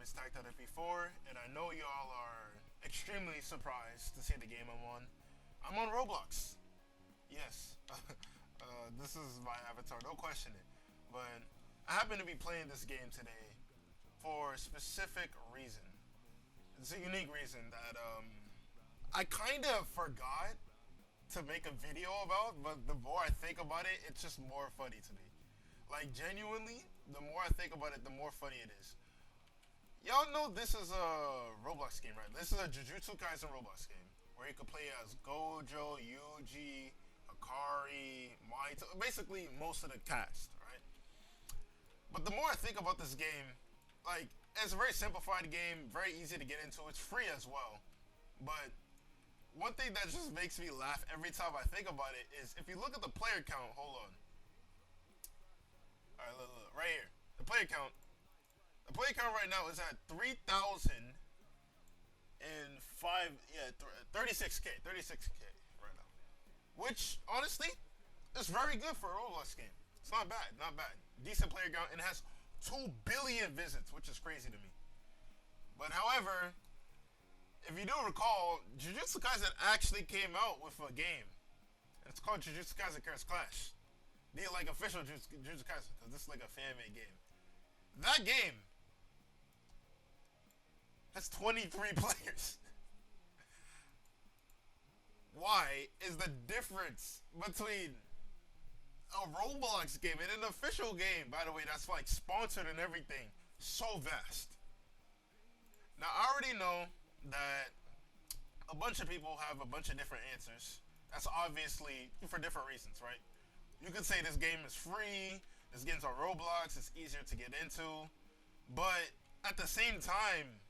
name is Takt.mpLIVE, and I know y'all are extremely surprised to see the game I'm on. I'm on Roblox. Yes, this is my avatar, no question it. But I happen to be playing this game today for a specific reason. It's a unique reason that I kind of forgot to make a video about, but the more I think about it, it's just more funny to me. Like, genuinely, the more I think about it, the more funny it is. Y'all know this is a Roblox game, right? This is a Jujutsu Kaisen Roblox game where you can play as Gojo, Yuji, Hakari, Maito, basically most of the cast, right? But the more I think about this game, like, it's a very simplified game, very easy to get into. It's free as well. But one thing that just makes me laugh every time I think about it is if you look at the player count, hold on. Alright, look, right here. The player count. The player count right now is at 3,005, 36k right now. Which, honestly, is very good for a Roblox game. It's not bad, not bad. Decent player count, and it has 2 billion visits, which is crazy to me. But however, if you do recall, Jujutsu Kaisen actually came out with a game. And it's called Jujutsu Kaisen Curse Clash. The official Jujutsu Kaisen, because this is like a fan-made game. That game has 23 players. Why is the difference between a Roblox game and an official game, by the way, that's like sponsored and everything, so vast? Now, I already know that a bunch of people have a bunch of different answers. That's obviously for different reasons, right? You could say this game is free, this game's on Roblox, it's easier to get into, but at the same time,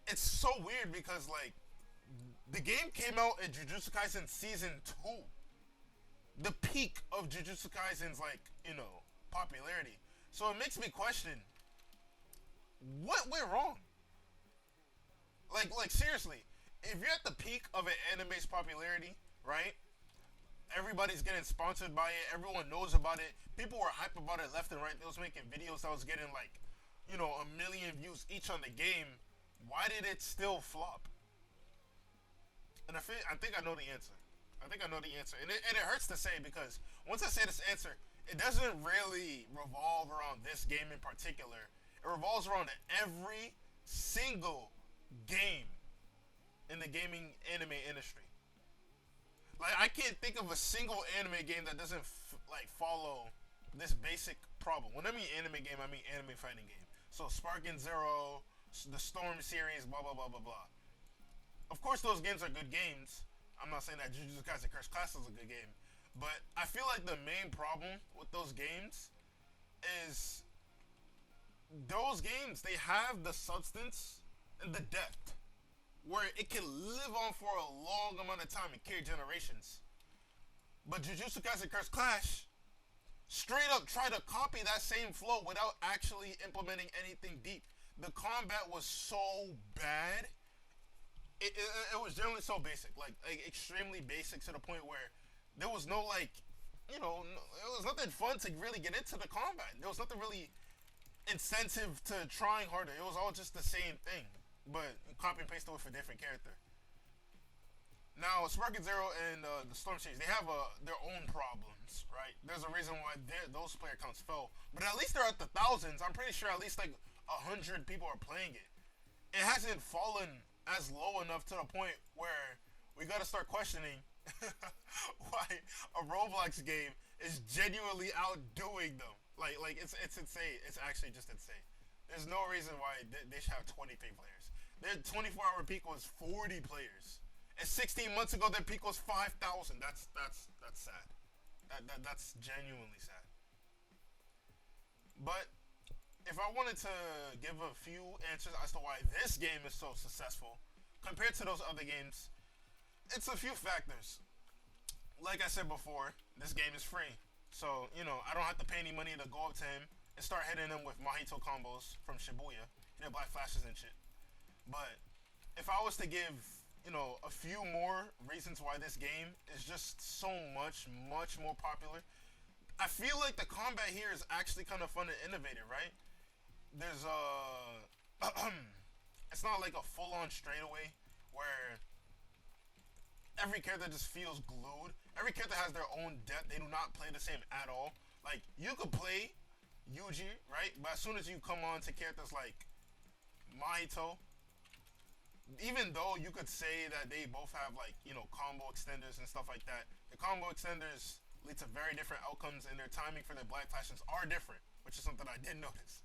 it's so weird because, like, the game came out in Jujutsu Kaisen Season 2. The peak of Jujutsu Kaisen's, like, popularity. So it makes me question, what went wrong? Like seriously, if you're at the peak of an anime's popularity, right? Everybody's getting sponsored by it. Everyone knows about it. People were hype about it left and right. They was making videos that was getting like, 1,000,000 views each on the game. Why did it still flop? And I think I know the answer. And it hurts to say because once I say this answer, it doesn't really revolve around this game in particular. It revolves around every single game in the gaming anime industry. Like, I can't think of a single anime game that doesn't follow this basic problem. When I mean anime game, I mean anime fighting game. So Sparking Zero, the Storm series, blah blah blah blah blah. Of course, those games are good games. I'm not saying that Jujutsu Kaisen Curse Class is a good game, but I feel like the main problem with those games is those games, they have the substance and the depth where it can live on for a long amount of time and carry generations. But Jujutsu Kaisen Curse Clash straight up tried to copy that same flow without actually implementing anything deep. The combat was so bad. It was generally so basic, like extremely basic to the point where there was no it was nothing fun to really get into the combat. There was nothing really incentive to trying harder. It was all just the same thing, but copy and paste it with a different character. Now, Sparking Zero and the Storm series, they have their own problems, right? There's a reason why those player counts fell, but at least they're at the thousands. I'm pretty sure at least like 100 people are playing it. It hasn't fallen as low enough to the point where we gotta start questioning why a Roblox game is genuinely outdoing them. Like it's insane. It's actually just insane. There's no reason why they should have 23 players. Their 24-hour peak was 40 players. And 16 months ago, their peak was 5,000. That's sad. That's genuinely sad. But if I wanted to give a few answers as to why this game is so successful compared to those other games, it's a few factors. Like I said before, this game is free. So, I don't have to pay any money to go up to him and start hitting him with Mahito combos from Shibuya. Black flashes and shit. But if I was to give, a few more reasons why this game is just so much more popular, I feel like the combat here is actually kind of fun and innovative, right? There's it's not like a full-on straightaway where every character just feels glued. Every character has their own depth. They do not play the same at all. Like, you could play Yuji, right? But as soon as you come on to characters like Mahito, even though you could say that they both have, like, you know, combo extenders and stuff like that, the combo extenders lead to very different outcomes, and their timing for their black flashes are different, which is something I did notice.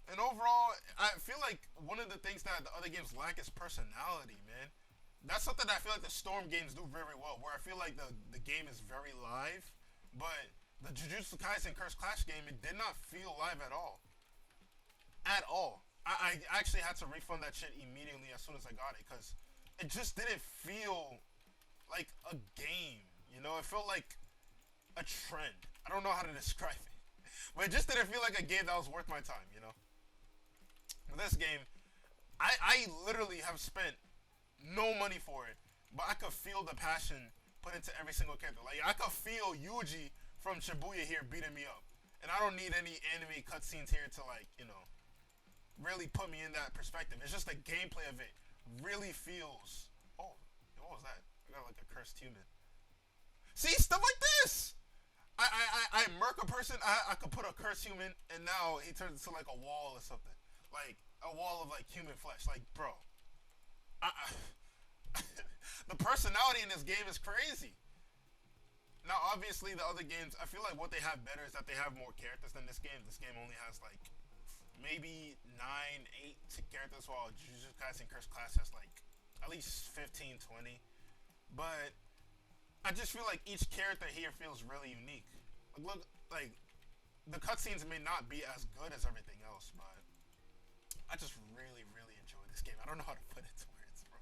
And overall, I feel like one of the things that the other games lack is personality, man. That's something that I feel like the Storm games do very well, where I feel like the game is very live, but the Jujutsu Kaisen Curse Clash game, it did not feel live at all. At all. I actually had to refund that shit immediately as soon as I got it, because it just didn't feel like a game, you know? It felt like a trend. I don't know how to describe it, but it just didn't feel like a game that was worth my time, you know? With this game, I literally have spent no money for it, but I could feel the passion put into every single character. Like, I could feel Yuji from Shibuya here beating me up, and I don't need any anime cutscenes here to, like, you know, really put me in that perspective. It's just the gameplay of it really feels... Oh, what was that? I got like a cursed human. See, stuff like this! I murk a person, I could put a cursed human, and now he turns into like a wall or something. Like, a wall of like human flesh. Like, bro. The personality in this game is crazy. Now, obviously, the other games, I feel like what they have better is that they have more characters than this game. This game only has like maybe 9, 8 characters, while Jujutsu Kaisen Curse Class has like at least 15, 20. But I just feel like each character here feels really unique. Like, look, like, the cutscenes may not be as good as everything else, but I just really, really enjoy this game. I don't know how to put it to words, bro.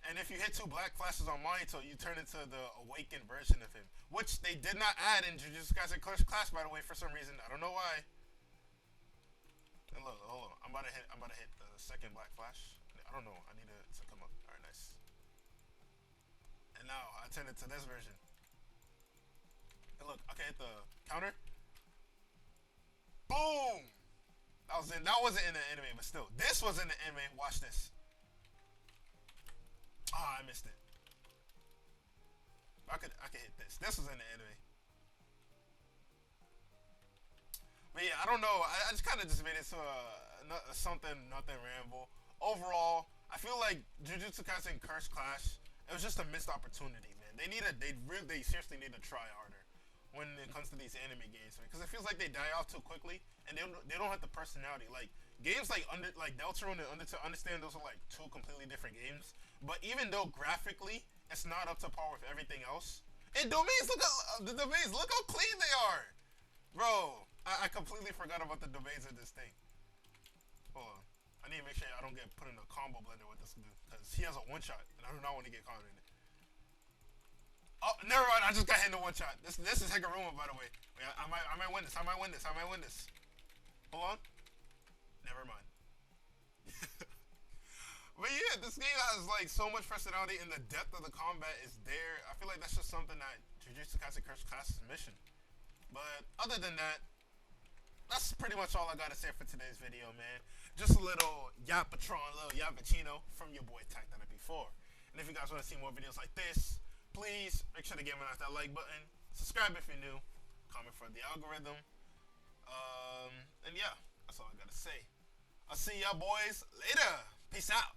And if you hit 2 black flashes on Mahito, you turn into the awakened version of him, which they did not add in Jujutsu Kaisen Curse Class, by the way, for some reason. I don't know why. And look, hold on. I'm about to hit the second black flash. I don't know. I need it to come up. Alright, nice. And now I turn it to this version. And look, I can hit the counter. Boom! That wasn't in the anime, but still. This was in the anime. Watch this. Ah, I missed it. I could hit this. This was in the anime. But yeah, I don't know. I just kind of just made it to nothing ramble. Overall, I feel like Jujutsu Kaisen Curse Clash, it was just a missed opportunity, man. They seriously need to try harder when it comes to these anime games, because it feels like they die off too quickly, and they don't have the personality. Like, games like Deltarune and Undertale, understand those are like 2 completely different games, but even though graphically it's not up to par with everything else, and domains, look how clean they are, bro. I completely forgot about the domains of this thing. Hold on. I need to make sure I don't get put in a combo blender with this dude, because he has a one-shot, and I do not want to get caught in it. Oh, never mind. I just got hit in a one-shot. This is Hakari, by the way. Wait, I might win this. I might win this. Hold on. Never mind. But yeah, this game has like so much personality, and the depth of the combat is there. I feel like that's just something that Jujutsu Kaisen Curse Class is mission. But other than that, that's pretty much all I gotta say for today's video, man. Just a little Yapatron, a little Yappuccino from your boy Takt.mpLIVE. And if you guys want to see more videos like this, please make sure to give me that like button. Subscribe if you're new. Comment for the algorithm. And yeah, that's all I gotta say. I'll see y'all boys later. Peace out.